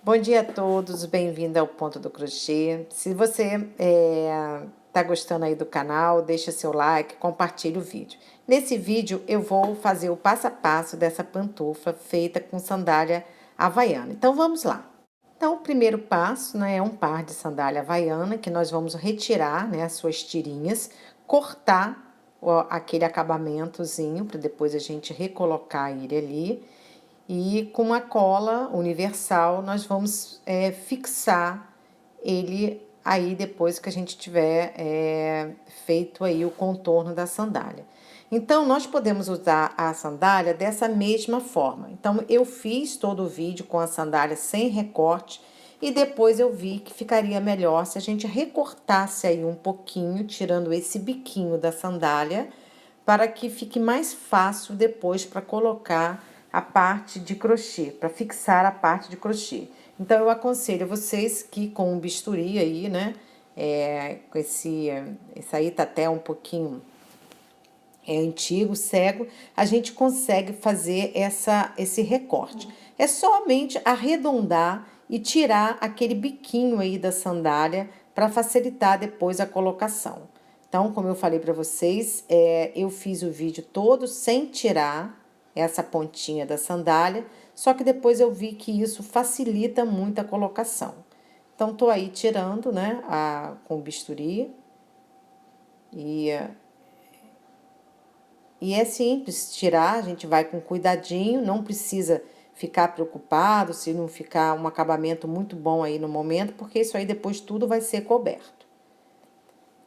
Bom dia a todos, bem-vindo ao Ponto do Crochê. Se você tá gostando aí do canal, deixa seu like, compartilhe o vídeo. Nesse vídeo eu vou fazer o passo a passo dessa pantufa feita com sandália havaiana. Então vamos lá. Então o primeiro passo, né, é um par de sandália havaiana que nós vamos retirar, né, as suas tirinhas, cortar aquele acabamentozinho para depois a gente recolocar ele ali. E com uma cola universal, nós vamos fixar ele aí depois que a gente tiver feito aí o contorno da sandália. Então, nós podemos usar a sandália dessa mesma forma. Então, eu fiz todo o vídeo com a sandália sem recorte e depois eu vi que ficaria melhor se a gente recortasse aí um pouquinho, tirando esse biquinho da sandália, para que fique mais fácil depois para colocar a parte de crochê, para fixar a parte de crochê. Então, eu aconselho a vocês que com um bisturi aí, né, com esse aí tá até um pouquinho antigo, cego, a gente consegue fazer esse recorte. É somente arredondar e tirar aquele biquinho aí da sandália para facilitar depois a colocação. Então, como eu falei para vocês, eu fiz o vídeo todo sem tirar essa pontinha da sandália, só que depois eu vi que isso facilita muito a colocação. Então, tô aí tirando, né, com o bisturi e é simples tirar, a gente vai com cuidadinho, não precisa ficar preocupado se não ficar um acabamento muito bom aí no momento, porque isso aí depois tudo vai ser coberto.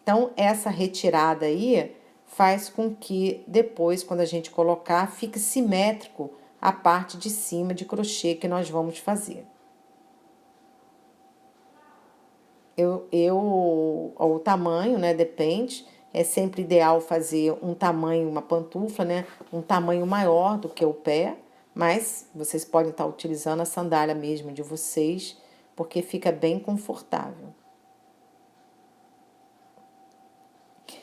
Então, essa retirada aí faz com que depois, quando a gente colocar, fique simétrico a parte de cima de crochê que nós vamos fazer. O tamanho, né, depende, é sempre ideal fazer um tamanho, uma pantufa, né, um tamanho maior do que o pé, mas vocês podem estar utilizando a sandália mesmo de vocês, porque fica bem confortável.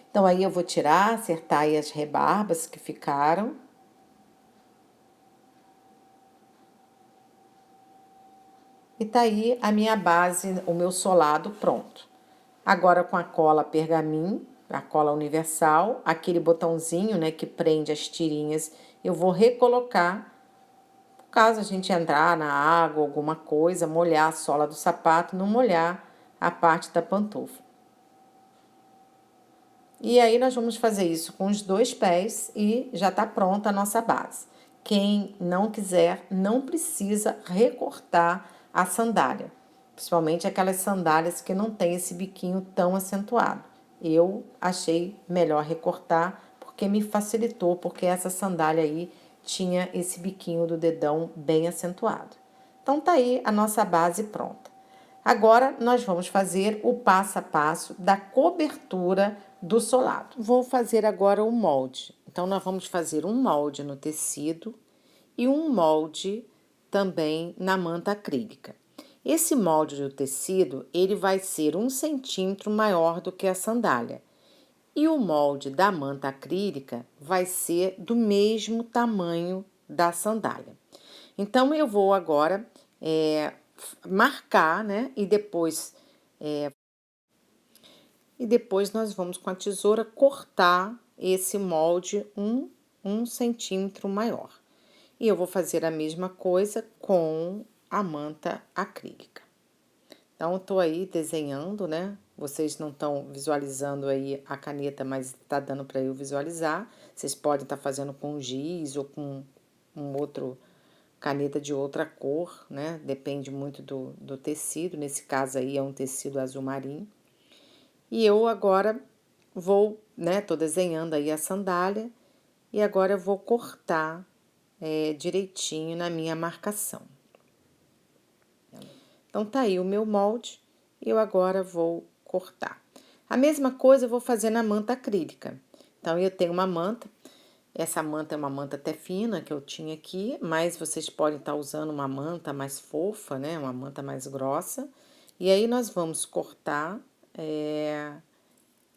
Então, aí eu vou tirar, acertar aí as rebarbas que ficaram. E tá aí a minha base, o meu solado pronto. Agora com a cola pergamin, a cola universal, aquele botãozinho, né, que prende as tirinhas, eu vou recolocar, caso a gente entrar na água, alguma coisa, molhar a sola do sapato, não molhar a parte da pantufa. E aí nós vamos fazer isso com os dois pés e já tá pronta a nossa base. Quem não quiser, não precisa recortar a sandália, principalmente aquelas sandálias que não tem esse biquinho tão acentuado. Eu achei melhor recortar porque me facilitou, porque essa sandália aí tinha esse biquinho do dedão bem acentuado. Então tá aí a nossa base pronta. Agora nós vamos fazer o passo a passo da cobertura do solado. Vou fazer agora o molde. Então nós vamos fazer um molde no tecido e um molde também na manta acrílica. Esse molde do tecido, ele vai ser 1 centímetro maior do que a sandália. E o molde da manta acrílica vai ser do mesmo tamanho da sandália. Então, eu vou agora marcar, né? E depois nós vamos com a tesoura cortar esse molde um centímetro maior. E eu vou fazer a mesma coisa com a manta acrílica. Então, eu tô aí desenhando, né? Vocês não estão visualizando aí a caneta, mas tá dando para eu visualizar. Vocês podem estar fazendo com giz ou com caneta de outra cor, né? Depende muito do tecido. Nesse caso aí é um tecido azul marinho. E eu agora vou, né? Tô desenhando aí a sandália e agora eu vou cortar direitinho na minha marcação. Então, tá aí o meu molde e eu agora vou cortar. A mesma coisa eu vou fazer na manta acrílica. Então, eu tenho uma manta, essa manta é uma manta até fina que eu tinha aqui, mas vocês podem estar usando uma manta mais fofa, né? Uma manta mais grossa. E aí, nós vamos cortar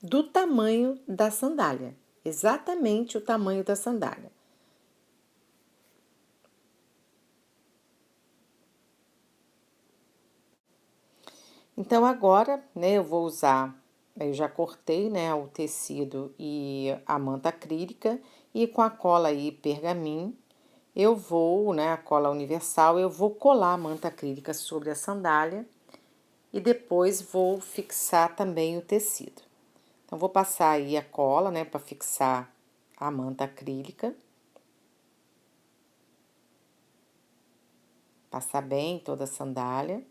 do tamanho da sandália, exatamente o tamanho da sandália. Então, agora, né, eu vou usar, eu já cortei, né, o tecido e a manta acrílica, e com a cola aí pergamin, eu vou, né, a cola universal, eu vou colar a manta acrílica sobre a sandália e depois vou fixar também o tecido. Então, vou passar aí a cola, né, para fixar a manta acrílica. Passar bem toda a sandália.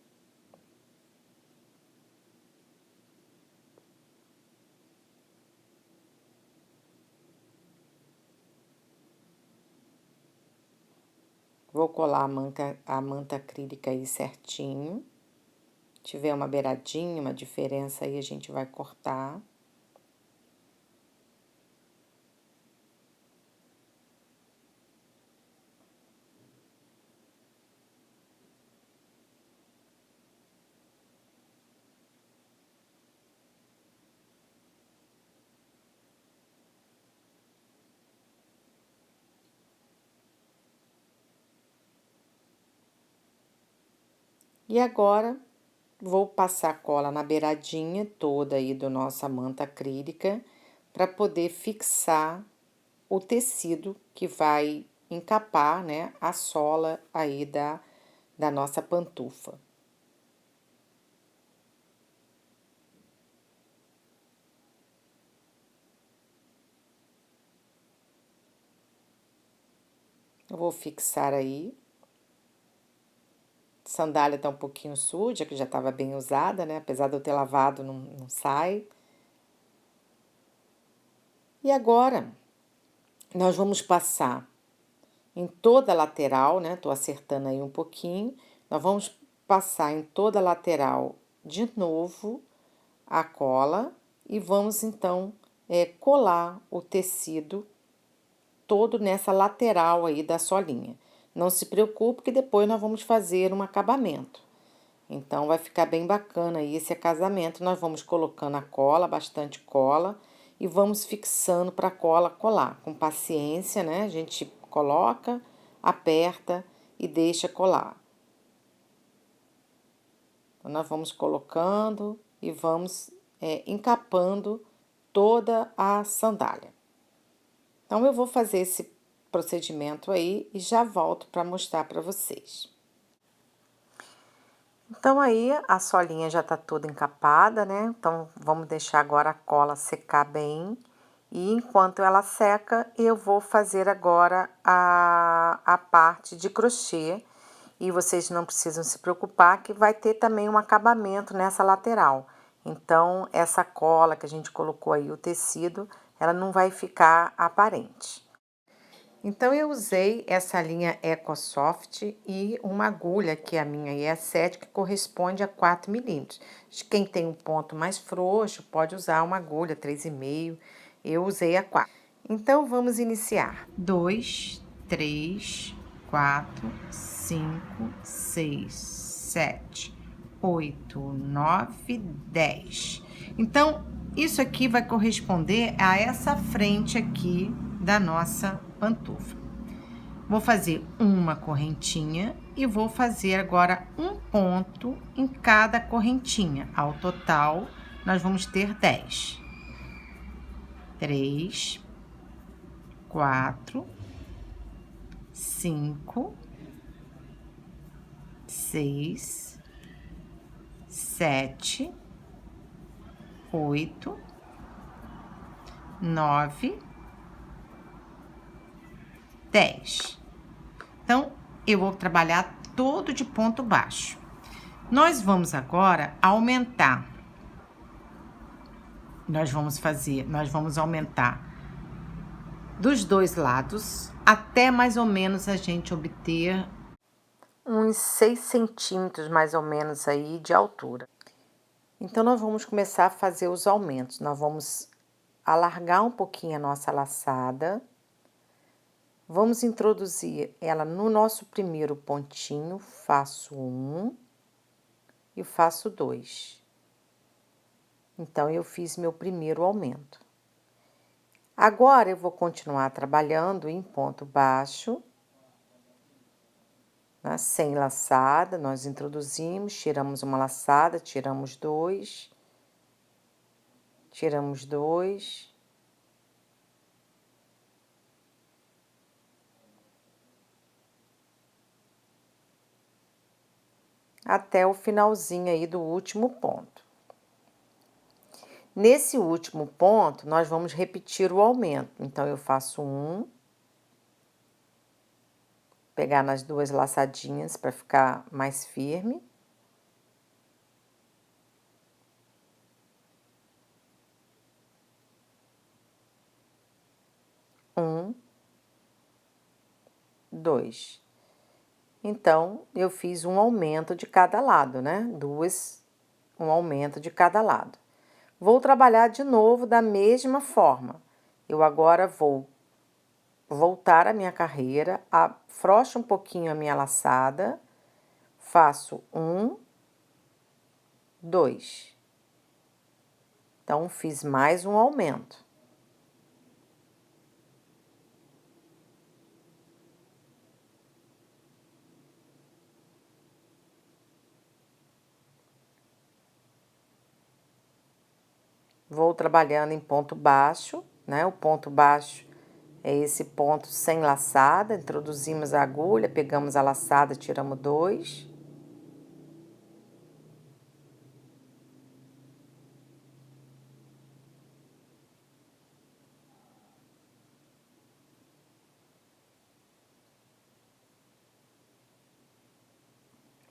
Vou colar a manta acrílica aí certinho. Se tiver uma beiradinha, uma diferença aí, a gente vai cortar. E agora, vou passar cola na beiradinha toda aí do nossa manta acrílica, para poder fixar o tecido que vai encapar, né, a sola aí da nossa pantufa. Eu vou fixar aí. Sandália tá um pouquinho suja, que já estava bem usada, né? Apesar de eu ter lavado, não sai. E agora, nós vamos passar em toda a lateral, né? Tô acertando aí um pouquinho. Nós vamos passar em toda a lateral de novo a cola e vamos então colar o tecido todo nessa lateral aí da solinha. Não se preocupe que depois nós vamos fazer um acabamento. Então, vai ficar bem bacana aí esse acabamento. Nós vamos colocando a cola, bastante cola, e vamos fixando para a cola colar. Com paciência, né? A gente coloca, aperta e deixa colar. Então, nós vamos colocando e vamos encapando toda a sandália. Então, eu vou fazer esse procedimento aí e já volto para mostrar para vocês. Então, aí, a solinha já tá toda encapada, né? Então, vamos deixar agora a cola secar bem. E enquanto ela seca, eu vou fazer agora a parte de crochê. E vocês não precisam se preocupar que vai ter também um acabamento nessa lateral. Então, essa cola que a gente colocou aí, o tecido, ela não vai ficar aparente. Então, eu usei essa linha EcoSoft e uma agulha, que é a minha IE7, que corresponde a 4 milímetros. Quem tem um ponto mais frouxo pode usar uma agulha 3,5, eu usei a 4. Então, vamos iniciar. 2, 3, 4, 5, 6, 7, 8, 9, 10. Então, isso aqui vai corresponder a essa frente aqui da nossa pantufa. Vou fazer uma correntinha e vou fazer agora um ponto em cada correntinha. Ao total, nós vamos ter 10. 3, 4, 5, 6, 7, 8, 9, 10. Então, eu vou trabalhar todo de ponto baixo. Nós vamos agora aumentar. Nós vamos aumentar dos dois lados até mais ou menos a gente obter uns 6 centímetros mais ou menos aí de altura. Então, nós vamos começar a fazer os aumentos. Nós vamos alargar um pouquinho a nossa laçada. Vamos introduzir ela no nosso primeiro pontinho, faço 1 e faço 2. Então, eu fiz meu primeiro aumento. Agora, eu vou continuar trabalhando em ponto baixo. né? Sem laçada, nós introduzimos, tiramos uma laçada, tiramos dois, até o finalzinho aí do último ponto. Nesse último ponto, nós vamos repetir o aumento. Então, eu faço um, pegar nas duas laçadinhas para ficar mais firme. Um, dois. Então, eu fiz um aumento de cada lado, né? Um aumento de cada lado. Vou trabalhar de novo da mesma forma. Eu agora vou voltar a minha carreira, afrouxo um pouquinho a minha laçada, faço um, dois. Então, fiz mais um aumento. Vou trabalhando em ponto baixo, né? O ponto baixo é esse ponto sem laçada, introduzimos a agulha, pegamos a laçada, tiramos dois.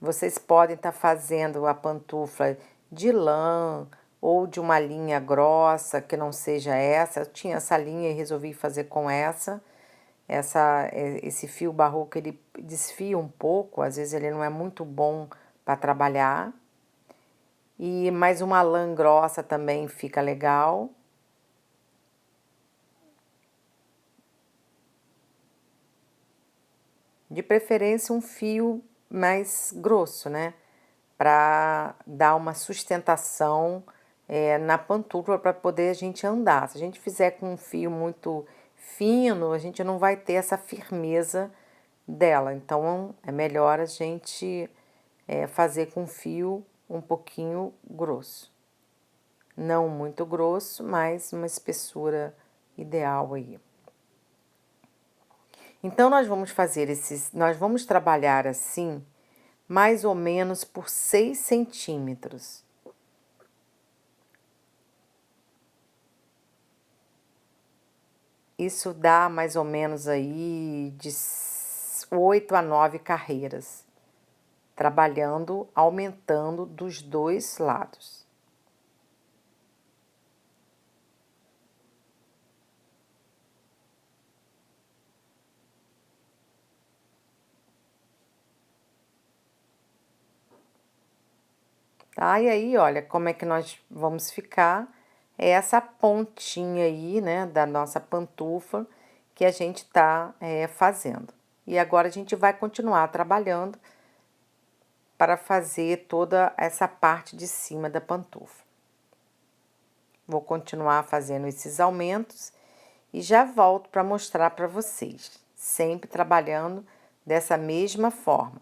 Vocês podem estar fazendo a pantufla de lã ou de uma linha grossa que não seja essa. Eu tinha essa linha e resolvi fazer com essa. Esse fio barroco, ele desfia um pouco, às vezes ele não é muito bom para trabalhar. E mais uma lã grossa também fica legal. De preferência um fio mais grosso, né? Para dar uma sustentação na pantufla para poder a gente andar. Se a gente fizer com um fio muito fino, a gente não vai ter essa firmeza dela. Então, é melhor a gente fazer com fio um pouquinho grosso. Não muito grosso, mas uma espessura ideal aí. Então, nós vamos trabalhar assim, mais ou menos por 6 centímetros. Isso dá mais ou menos aí de 8 a 9 carreiras, trabalhando, aumentando dos dois lados. Tá? E aí, olha, como é que nós vamos ficar? É essa pontinha aí, né, da nossa pantufa que a gente tá fazendo. E agora a gente vai continuar trabalhando para fazer toda essa parte de cima da pantufa. Vou continuar fazendo esses aumentos e já volto para mostrar para vocês, sempre trabalhando dessa mesma forma.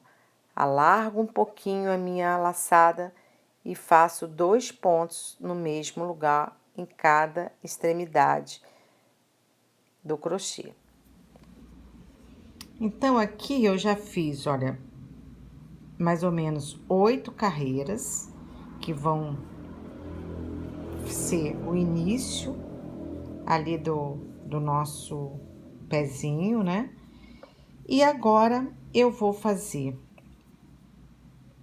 Alargo um pouquinho a minha laçada e faço 2 pontos no mesmo lugar em cada extremidade do crochê. Então, aqui eu já fiz, olha, mais ou menos 8 carreiras, que vão ser o início ali do nosso pezinho, né? E agora eu vou fazer,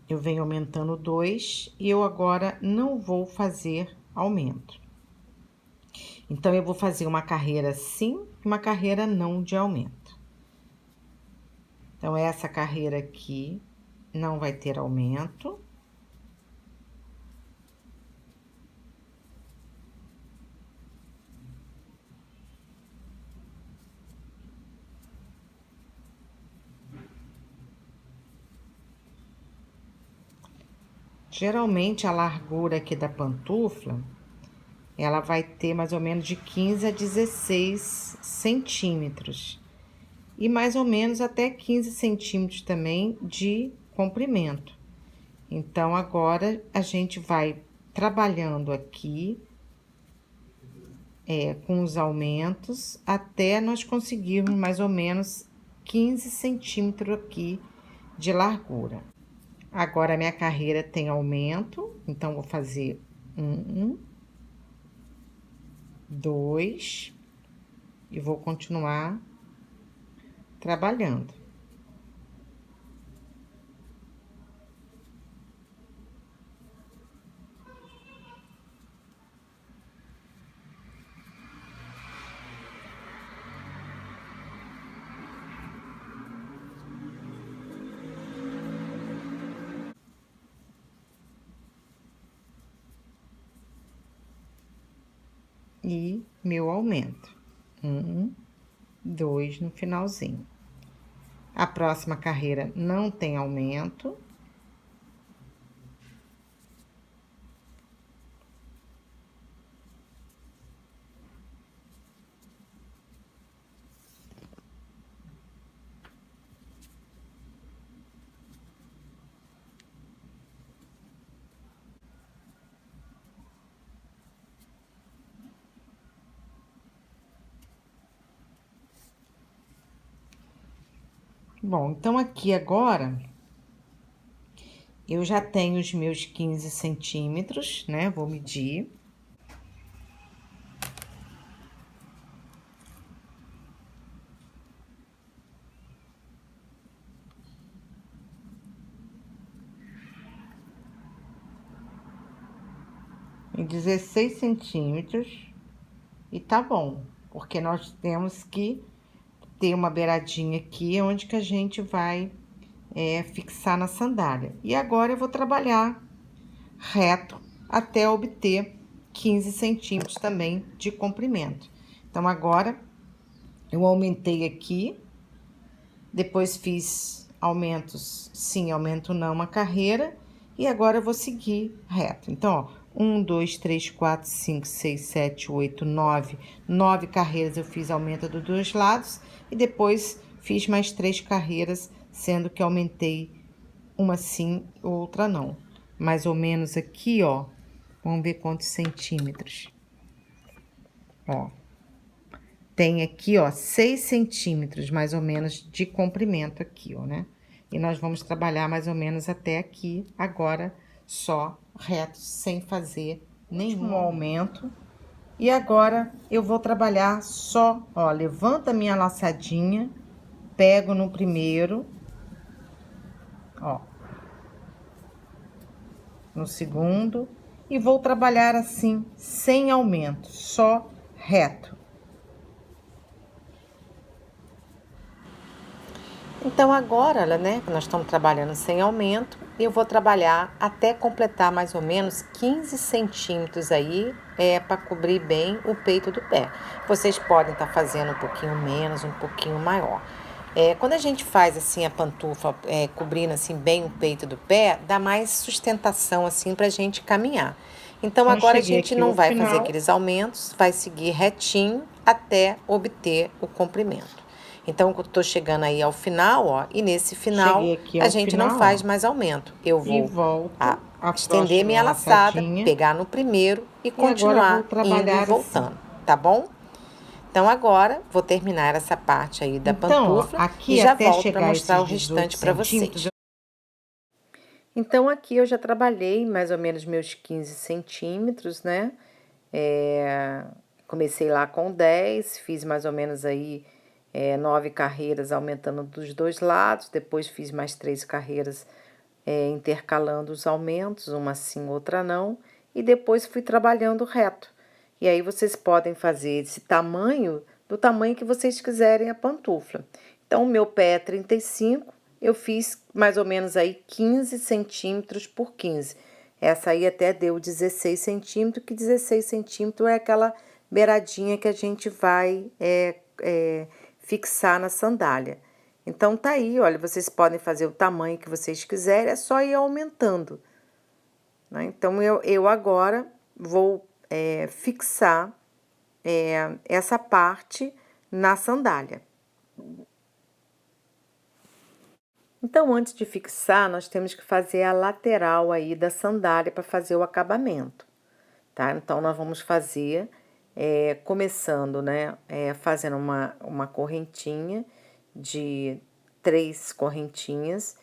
eu venho aumentando 2 e eu agora não vou fazer aumento. Então, eu vou fazer uma carreira sim, uma carreira não de aumento. Então, essa carreira aqui não vai ter aumento. Geralmente, a largura aqui da pantufla, ela vai ter mais ou menos de 15 a 16 centímetros. e mais ou menos até 15 centímetros também de comprimento. Então, agora, a gente vai trabalhando aqui, com os aumentos, até nós conseguirmos mais ou menos 15 centímetros aqui de largura. Agora, a minha carreira tem aumento, então, vou fazer 1, 2, e vou continuar trabalhando. E meu aumento. 1, 2 no finalzinho. A próxima carreira não tem aumento. Bom, então aqui agora, eu já tenho os meus 15 centímetros, né? Vou medir. Em 16 centímetros, e tá bom, porque nós temos que ter uma beiradinha aqui, onde que a gente vai fixar na sandália. E agora eu vou trabalhar reto até obter 15 centímetros também de comprimento. Então, agora, eu aumentei aqui, depois fiz aumentos, sim, aumento não, uma carreira, e agora eu vou seguir reto. Então, ó, 1, 2, 3, 4, 5, 6, 7, 8, 9. 9 carreiras eu fiz aumento dos dois lados, e depois fiz mais 3 carreiras, sendo que aumentei uma sim, outra não. Mais ou menos aqui, ó, vamos ver quantos centímetros. Ó, tem aqui, ó, 6 centímetros, mais ou menos, de comprimento aqui, ó, né? E nós vamos trabalhar mais ou menos até aqui, agora, só reto, sem fazer nenhum aumento. E agora, eu vou trabalhar só, ó, levanta a minha laçadinha, pego no primeiro, ó, no segundo, e vou trabalhar assim, sem aumento, só reto. Então, agora, né, nós estamos trabalhando sem aumento, eu vou trabalhar até completar mais ou menos 15 centímetros aí, para cobrir bem o peito do pé. Vocês podem estar fazendo um pouquinho menos, um pouquinho maior. Quando a gente faz assim a pantufa, cobrindo assim bem o peito do pé, dá mais sustentação assim para a gente caminhar. Então, agora a gente não vai fazer aqueles aumentos, vai seguir retinho até obter o comprimento. Então, eu tô chegando aí ao final, ó, e nesse final a gente não faz mais aumento. Eu vou estender minha laçada, pegar no primeiro e continuar indo e voltando, tá bom? Então, agora, vou terminar essa parte aí da pantufa e já volto para mostrar o restante para vocês. Então, aqui eu já trabalhei mais ou menos meus 15 centímetros, né? Comecei lá com 10, fiz mais ou menos aí 9 carreiras aumentando dos dois lados, depois fiz mais 3 carreiras intercalando os aumentos, uma sim, outra não, e depois fui trabalhando reto. E aí vocês podem fazer esse tamanho, do tamanho que vocês quiserem a pantufla. Então, o meu pé é 35, eu fiz mais ou menos aí 15 centímetros por 15. Essa aí até deu 16 centímetros, que 16 centímetros é aquela beiradinha que a gente vai fixar na sandália. Então, tá aí, olha, vocês podem fazer o tamanho que vocês quiserem, é só ir aumentando, né? Então, eu agora vou fixar essa parte na sandália. Então, antes de fixar, nós temos que fazer a lateral aí da sandália para fazer o acabamento, tá? Então, nós vamos fazer, começando, né, fazendo uma correntinha de 3 correntinhas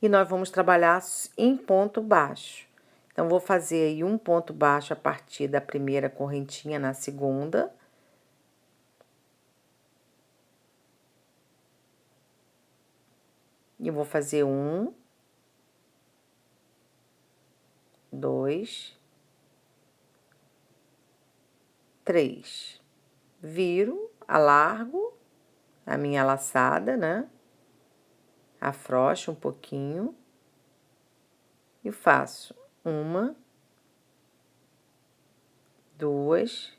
e nós vamos trabalhar em ponto baixo. Então, vou fazer aí um ponto baixo a partir da primeira correntinha na segunda. E vou fazer 1, 2, 3. Viro, alargo a minha laçada, né? Afrouxo um pouquinho e faço 1, 2,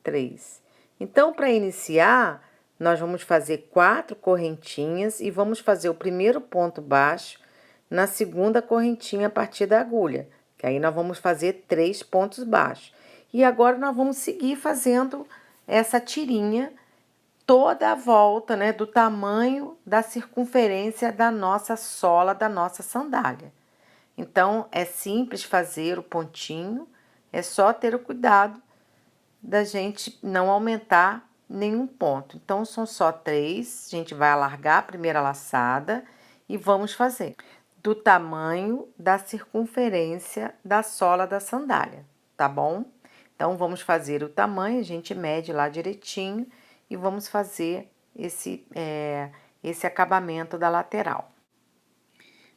3. Então, para iniciar, nós vamos fazer 4 correntinhas e vamos fazer o primeiro ponto baixo na segunda correntinha a partir da agulha, que aí nós vamos fazer 3 pontos baixos. E agora nós vamos seguir fazendo essa tirinha toda a volta, né, do tamanho da circunferência da nossa sola da nossa sandália. Então, é simples fazer o pontinho, é só ter o cuidado da gente não aumentar nenhum ponto. Então, são só 3, a gente vai alargar a primeira laçada e vamos fazer do tamanho da circunferência da sola da sandália, tá bom? Então, vamos fazer o tamanho, a gente mede lá direitinho e vamos fazer esse acabamento da lateral.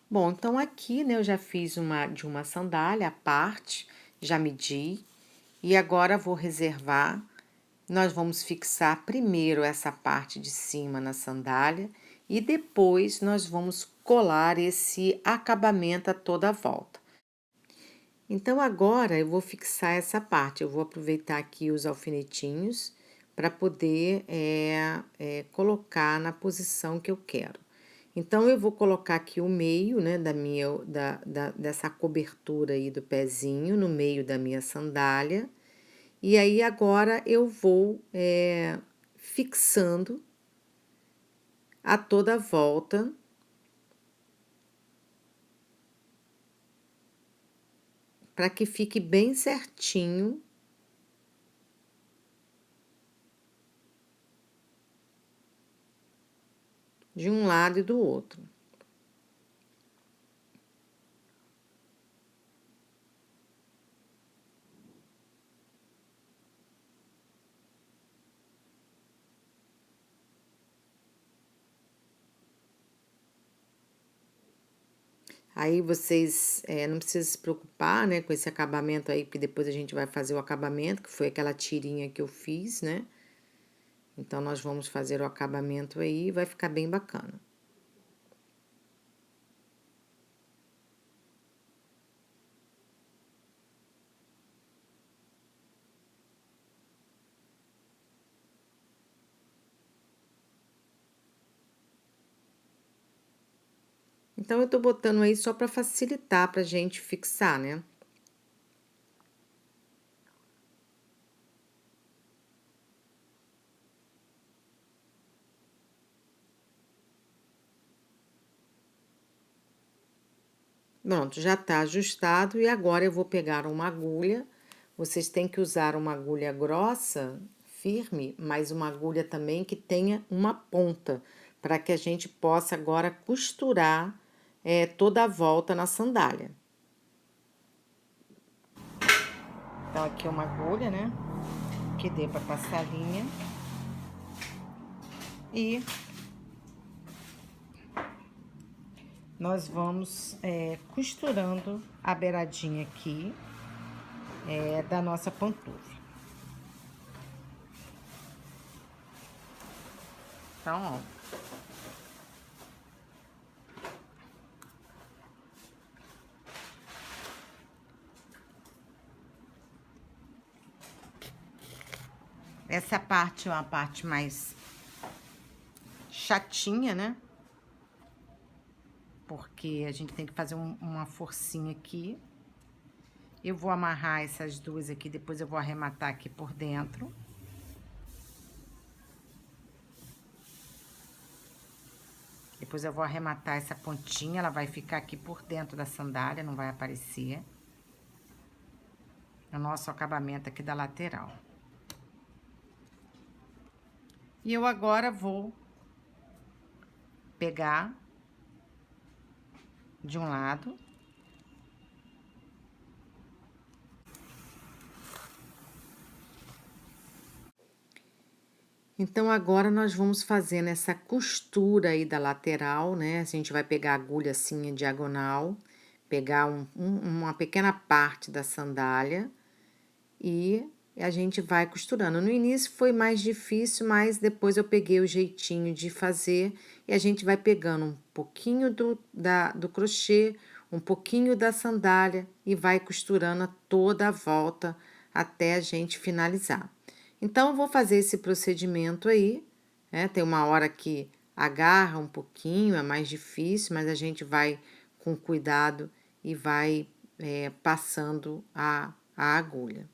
Bom, então aqui, né, eu já fiz de uma sandália a parte, já medi, e agora vou reservar. Nós vamos fixar primeiro essa parte de cima na sandália e depois nós vamos colar esse acabamento a toda a volta. Então, agora eu vou fixar essa parte, eu vou aproveitar aqui os alfinetinhos para poder colocar na posição que eu quero. Então, eu vou colocar aqui o meio, né, dessa cobertura aí do pezinho, no meio da minha sandália. E aí, agora, eu vou fixando a toda a volta. Para que fique bem certinho. De um lado e do outro. Aí vocês não precisam se preocupar, né, com esse acabamento aí, porque depois a gente vai fazer o acabamento, que foi aquela tirinha que eu fiz, né? Então, nós vamos fazer o acabamento aí e vai ficar bem bacana. Então, eu tô botando aí só para facilitar pra gente fixar, né? Pronto, já tá ajustado e agora eu vou pegar uma agulha. Vocês têm que usar uma agulha grossa, firme, mas uma agulha também que tenha uma ponta, para que a gente possa agora costurar toda a volta na sandália. Então, aqui é uma agulha, né? Que dê para passar a linha. E nós vamos costurando a beiradinha aqui da nossa pantufa. Então, ó. Essa parte é uma parte mais chatinha, né? Porque a gente tem que fazer uma forcinha aqui. Eu vou amarrar essas duas aqui, depois eu vou arrematar aqui por dentro. Depois eu vou arrematar essa pontinha, ela vai ficar aqui por dentro da sandália, não vai aparecer. O nosso acabamento aqui da lateral. E eu agora vou pegar de um lado. Então, agora nós vamos fazendo essa costura aí da lateral, né? A gente vai pegar a agulha assim em diagonal, pegar uma pequena parte da sandália e a gente vai costurando. No início foi mais difícil, mas depois eu peguei o jeitinho de fazer e a gente vai pegando um pouquinho do crochê, um pouquinho da sandália e vai costurando toda a volta até a gente finalizar. Então, eu vou fazer esse procedimento aí, né? Tem uma hora que agarra um pouquinho, é mais difícil, mas a gente vai com cuidado e vai passando a agulha.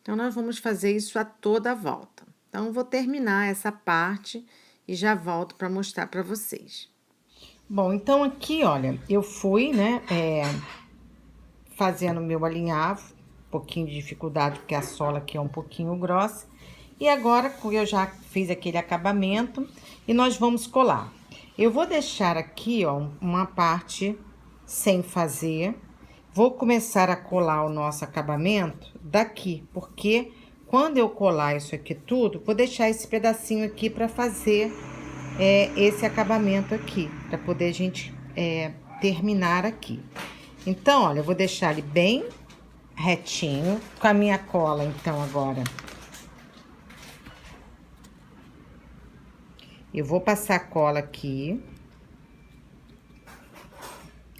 Então, nós vamos fazer isso a toda a volta. Então, eu vou terminar essa parte e já volto para mostrar para vocês. Bom, então aqui, olha, eu fui, né, fazendo meu alinhavo, um pouquinho de dificuldade, porque a sola aqui é um pouquinho grossa. E agora, eu já fiz aquele acabamento e nós vamos colar. Eu vou deixar aqui, ó, uma parte sem fazer. Vou começar a colar o nosso acabamento daqui, porque quando eu colar isso aqui tudo, vou deixar esse pedacinho aqui para fazer esse acabamento aqui, para poder a gente terminar aqui. Então, olha, eu vou deixar ele bem retinho, com a minha cola, então, agora. Eu vou passar cola aqui.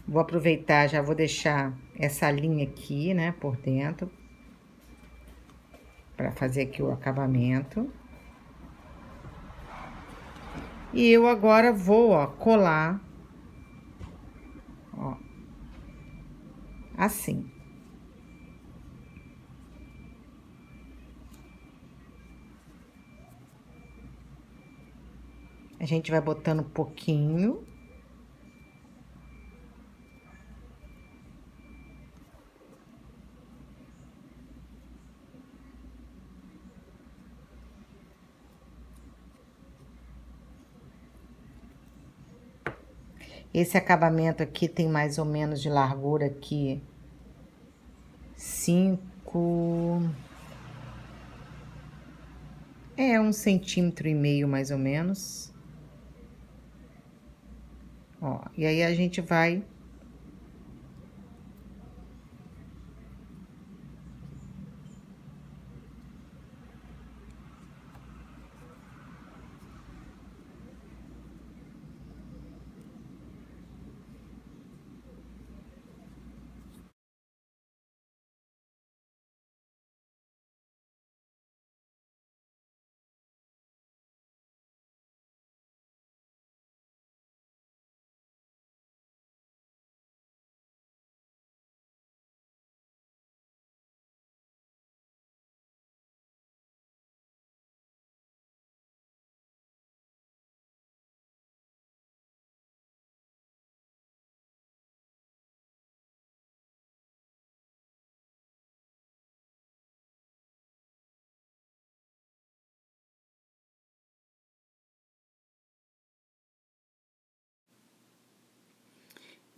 Vou aproveitar, já vou deixar essa linha aqui, né, por dentro. Pra fazer aqui o acabamento. E eu agora vou, ó, colar. Ó. Assim. A gente vai botando um pouquinho. Esse acabamento aqui tem mais ou menos de largura aqui 1,5 centímetro mais ou menos. Ó, e aí a gente vai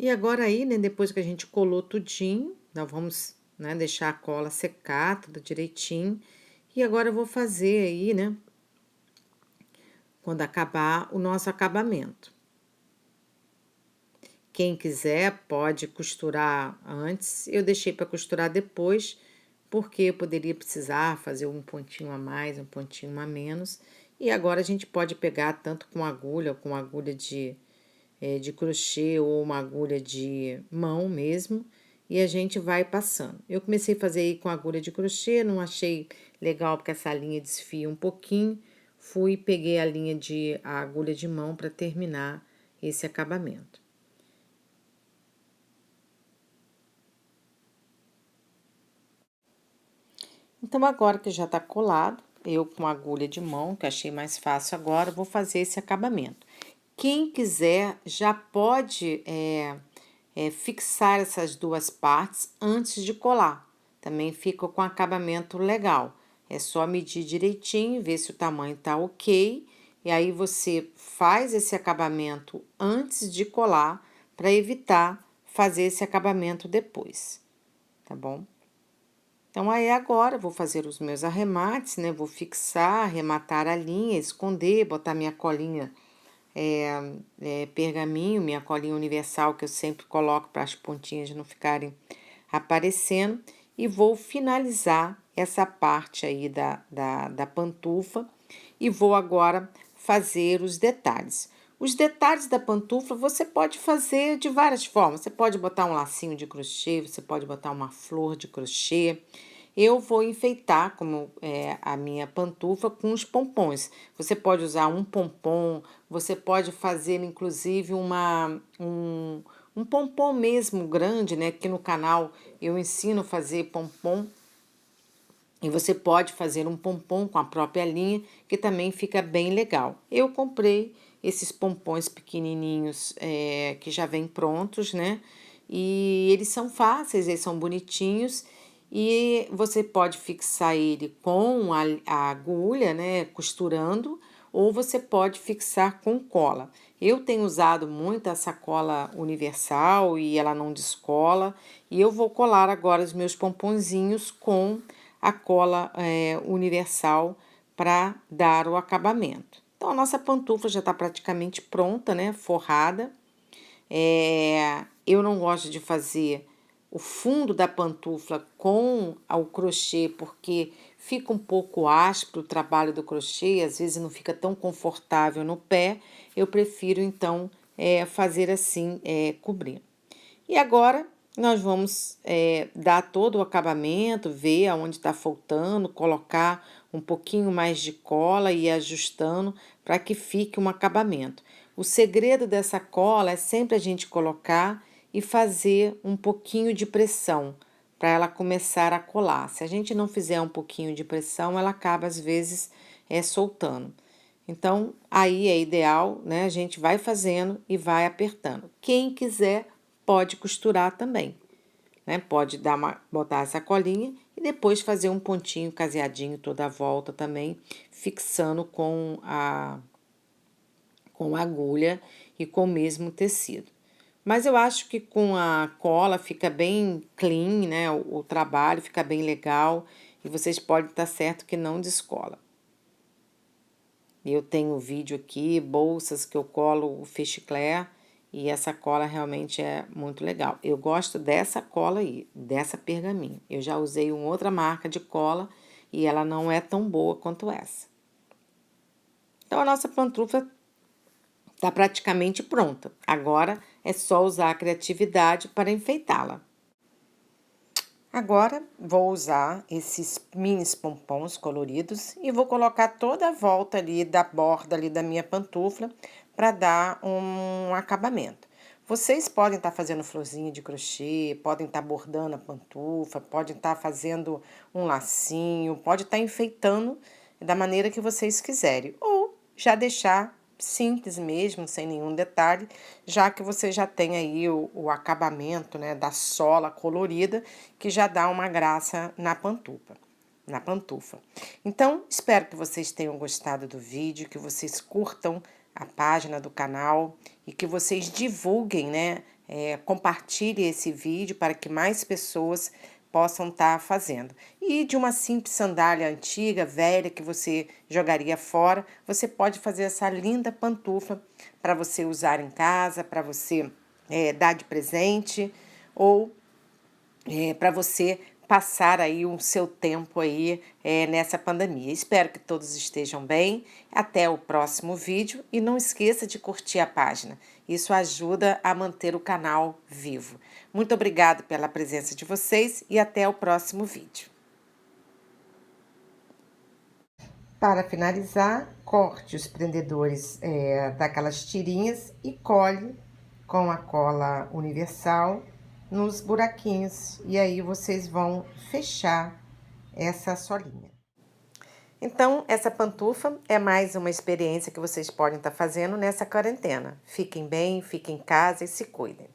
E agora aí, né, depois que a gente colou tudinho, nós vamos, né, deixar a cola secar tudo direitinho. E agora eu vou fazer aí, né, quando acabar o nosso acabamento. Quem quiser pode costurar antes, eu deixei para costurar depois, porque eu poderia precisar fazer um pontinho a mais, um pontinho a menos. E agora a gente pode pegar tanto com agulha ou com agulha de crochê ou uma agulha de mão mesmo, e a gente vai passando. Eu comecei a fazer aí com agulha de crochê, não achei legal porque essa linha desfia um pouquinho, fui e peguei a agulha de mão para terminar esse acabamento. Então, agora que já tá colado, eu com a agulha de mão, que achei mais fácil agora, vou fazer esse acabamento. Quem quiser já pode fixar essas duas partes antes de colar. Também fica com acabamento legal. É só medir direitinho, ver se o tamanho tá ok. E aí você faz esse acabamento antes de colar para evitar fazer esse acabamento depois, tá bom? Então, aí agora vou fazer os meus arremates, né? Vou fixar, arrematar a linha, esconder, botar minha colinha pergaminho, minha colinha universal que eu sempre coloco para as pontinhas não ficarem aparecendo. E vou finalizar essa parte aí da pantufa e vou agora fazer os detalhes. Os detalhes da pantufa você pode fazer de várias formas. Você pode botar um lacinho de crochê, você pode botar uma flor de crochê. Eu vou enfeitar como a minha pantufa com os pompons. Você pode usar um pompom, você pode fazer inclusive um pompom mesmo grande, né? Aqui no canal eu ensino a fazer pompom. E você pode fazer um pompom com a própria linha, que também fica bem legal. Eu comprei esses pompons pequenininhos que já vêm prontos, né? E eles são fáceis, eles são bonitinhos. E você pode fixar ele com a agulha, né? Costurando, ou você pode fixar com cola. Eu tenho usado muito essa cola universal e ela não descola. E eu vou colar agora os meus pomponzinhos com a cola universal para dar o acabamento. Então, a nossa pantufa já está praticamente pronta, né? Forrada. Eu não gosto de fazer o fundo da pantufla com o crochê, porque fica um pouco áspero o trabalho do crochê, às vezes não fica tão confortável no pé. Eu prefiro, então, fazer assim, cobrir. E agora nós vamos dar todo o acabamento, ver aonde está faltando, colocar um pouquinho mais de cola e ir ajustando para que fique um acabamento. O segredo dessa cola é sempre a gente colocar e fazer um pouquinho de pressão para ela começar a colar. Se a gente não fizer um pouquinho de pressão, ela acaba às vezes soltando. Então, aí é ideal, né? A gente vai fazendo e vai apertando. Quem quiser pode costurar também, né? Pode botar essa colinha e depois fazer um pontinho caseadinho toda a volta também, fixando com a agulha e com o mesmo tecido. Mas eu acho que com a cola fica bem clean, né? O trabalho fica bem legal e vocês podem estar certo que não descola. Eu tenho vídeo aqui, bolsas que eu colo o fichicler e essa cola realmente é muito legal. Eu gosto dessa cola aí, dessa pergaminho. Eu já usei uma outra marca de cola e ela não é tão boa quanto essa. Então, a nossa pantufa está praticamente pronta. Agora é só usar a criatividade para enfeitá-la. Agora, vou usar esses mini pompons coloridos e vou colocar toda a volta ali da borda ali da minha pantufla para dar um acabamento. Vocês podem estar fazendo florzinha de crochê, podem estar bordando a pantufa, podem estar fazendo um lacinho, pode estar enfeitando da maneira que vocês quiserem. Ou já deixar simples mesmo, sem nenhum detalhe, já que você já tem aí o acabamento, né, da sola colorida, que já dá uma graça na pantufa. Então, espero que vocês tenham gostado do vídeo, que vocês curtam a página do canal e que vocês divulguem, né, compartilhem esse vídeo para que mais pessoas possam estar fazendo. E de uma simples sandália antiga, velha, que você jogaria fora, você pode fazer essa linda pantufa para você usar em casa, para você dar de presente ou para você passar aí o seu tempo aí nessa pandemia. Espero que todos estejam bem. Até o próximo vídeo e não esqueça de curtir a página. Isso ajuda a manter o canal vivo. Muito obrigada pela presença de vocês e até o próximo vídeo. Para finalizar, corte os prendedores daquelas tirinhas e cole com a cola universal nos buraquinhos. E aí vocês vão fechar essa solinha. Então, essa pantufa é mais uma experiência que vocês podem estar fazendo nessa quarentena. Fiquem bem, fiquem em casa e se cuidem.